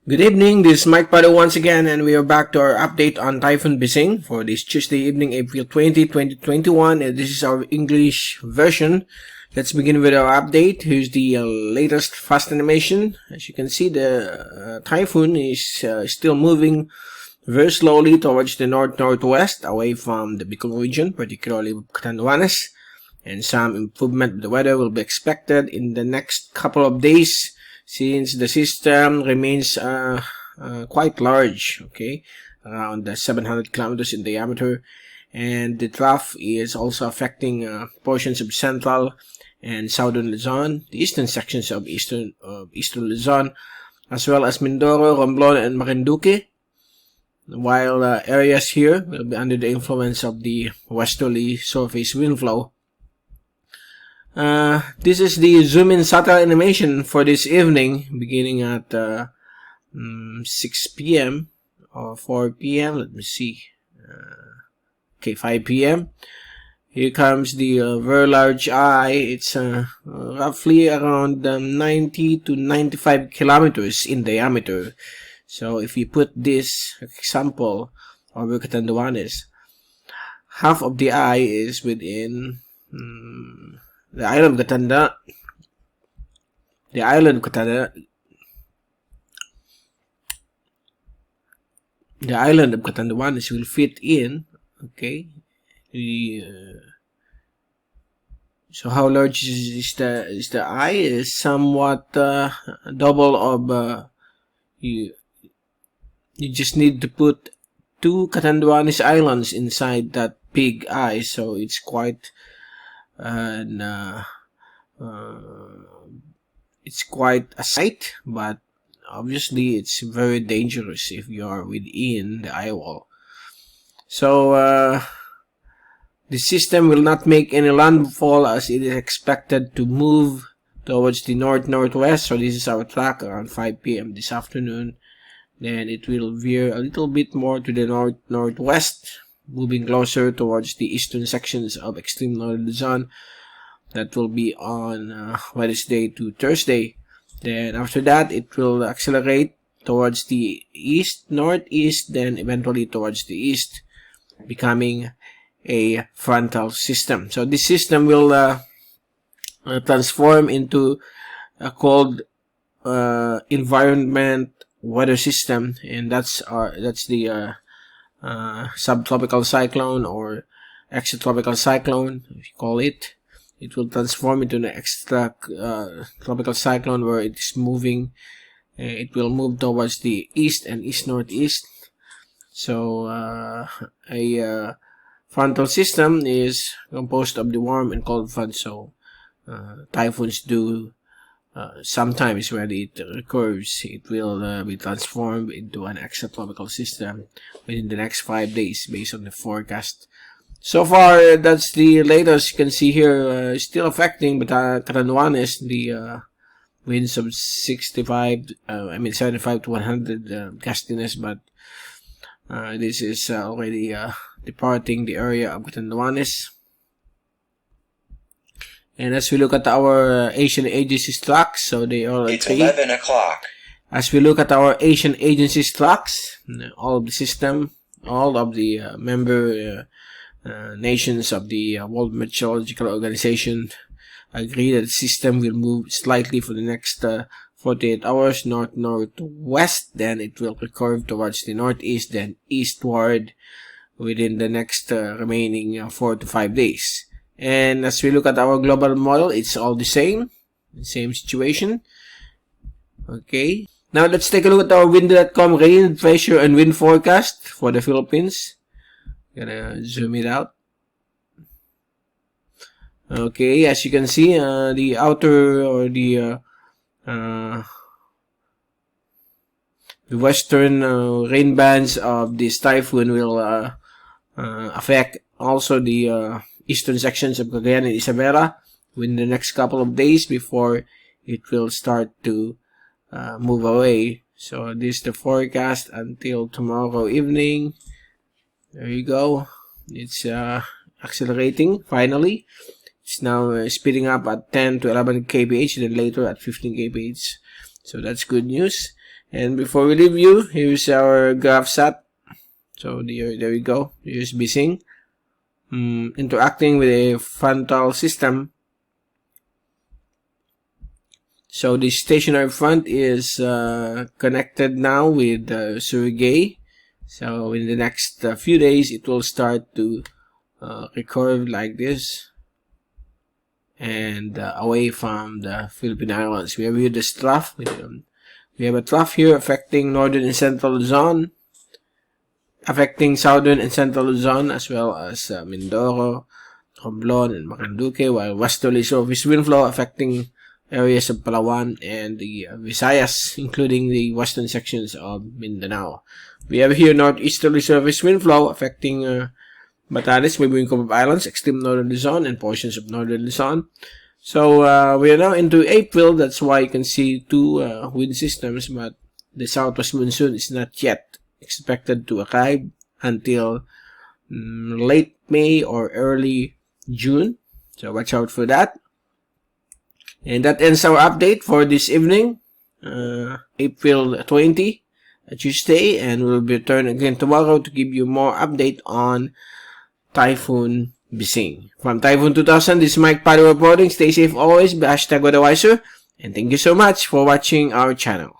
Good evening, this is Mike Padua once again, and we are back to our update on Typhoon Bising for this Tuesday evening, April 20, 2021, and this is our English version. Let's begin with our update. Here's the latest fast animation. As you can see, the typhoon is still moving very slowly towards the north-northwest, away from the Bicol Region, particularly Catanduanes, and some improvement of the weather will be expected in the next couple of days, since the system remains quite large, okay, around 700 kilometers in diameter, and the trough is also affecting portions of central and southern Luzon, the eastern sections of eastern Luzon, as well as Mindoro, Romblon, and Marinduque, while areas here will be under the influence of the westerly surface wind flow. This is the zoom-in satellite animation for this evening, beginning at 6 p.m. or 4 p.m. Let me see. 5 p.m. Here comes the very large eye. It's roughly around 90 to 95 kilometers in diameter. So if you put this example over Catanduanes, half of the eye is within the island of Catanduanes will fit in, okay. So how large is the eye? Is somewhat double of you just need to put 2 Catanduanes islands inside that big eye, so it's quite it's quite a sight, but obviously it's very dangerous if you are within the eye wall. So the system will not make any landfall, as it is expected to move towards the north-northwest. So this is our track around 5 p.m. this afternoon. Then it will veer a little bit more to the north-northwest, moving closer towards the eastern sections of extreme northern Luzon. That will be on Wednesday to Thursday. Then after that, it will accelerate towards the east, northeast, then eventually towards the east, becoming a frontal system. So this system will transform into a cold environment weather system, and that's the subtropical cyclone or extratropical cyclone, if you call it. It will transform into an extra tropical cyclone where it is moving. It will move towards the east and east-northeast. So a frontal system is composed of the warm and cold front. So typhoons do sometimes, when it recurs, it will be transformed into an extratropical system within the next 5 days based on the forecast. So far, that's the latest. You can see here, still affecting, but Catanduanes, the winds of 75 to 100 gustiness, but this is already departing the area of Catanduanes. And as we look at our Asian agencies tracks, so they are. It's 11 o'clock. As we look at our Asian agencies tracks, all of the system, all of the member nations of the World Meteorological Organization agree that the system will move slightly for the next 48 hours north-northwest, then it will recurve towards the northeast, then eastward within the next remaining 4 to 5 days. And as we look at our global model, it's all the same situation. Okay, now let's take a look at our wind.com rain, pressure, and wind forecast for the Philippines. Gonna zoom it out. Okay, as you can see, the outer or the western rain bands of this typhoon will affect also the eastern sections of Cagayan and Isabela within the next couple of days before it will start to move away. So this is the forecast until tomorrow evening. There you go. It's accelerating finally. It's now speeding up at 10 to 11 kph, then later at 15 kph. So that's good news. And before we leave you, here's our graph sat. So there we go. Here's Bising interacting with a frontal system. So the stationary front is connected now with Surigae. So in the next few days, it will start to recurve like this and away from the Philippine Islands. We have here this trough. We have a trough here affecting northern and central Luzon, affecting southern and central Luzon, as well as Mindoro, Romblon, and Marinduque, while westerly surface wind flow affecting areas of Palawan and the Visayas, including the western sections of Mindanao. We have here northeasterly surface wind flow affecting Batanes, Mabuhay Islands, extreme northern Luzon, and portions of northern Luzon. So we are now into April. That's why you can see two wind systems, but the southwest monsoon is not yet expected to arrive until late May or early June. So watch out for that. And that ends our update for this evening, April 20, Tuesday, and we'll return again tomorrow to give you more update on Typhoon Bising. From Typhoon 2000, this is Mike Padua reporting. Stay safe always, be #WeatherWiser, and thank you so much for watching our channel.